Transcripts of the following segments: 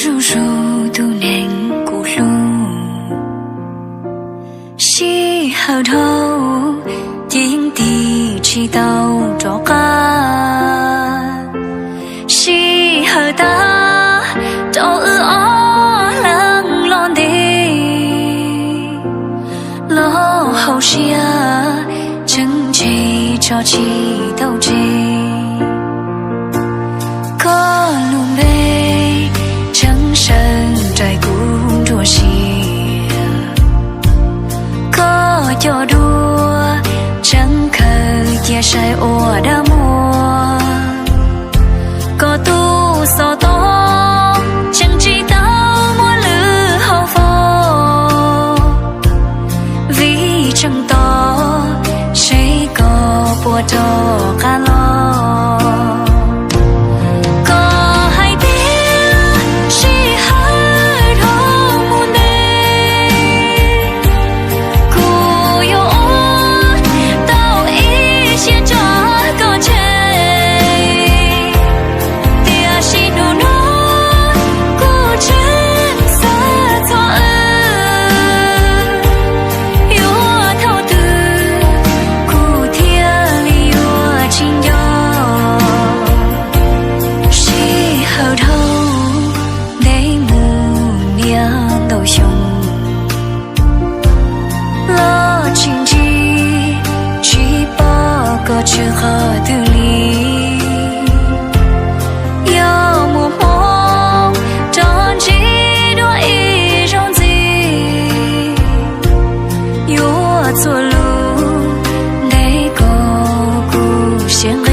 如数度年古路，西河头定地起到着干，西河大都哦冷冷的，老后下正气着起都起。在古着西，可有多真可也是我的梦，可都所多真知道我路后风，为争多谁个波着干了。之后的你，要么梦长几多一种字，有错路那个故乡里。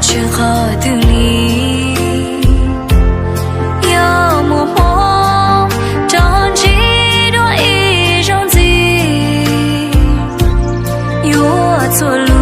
之后的你，要么梦长几多一种字，有错路。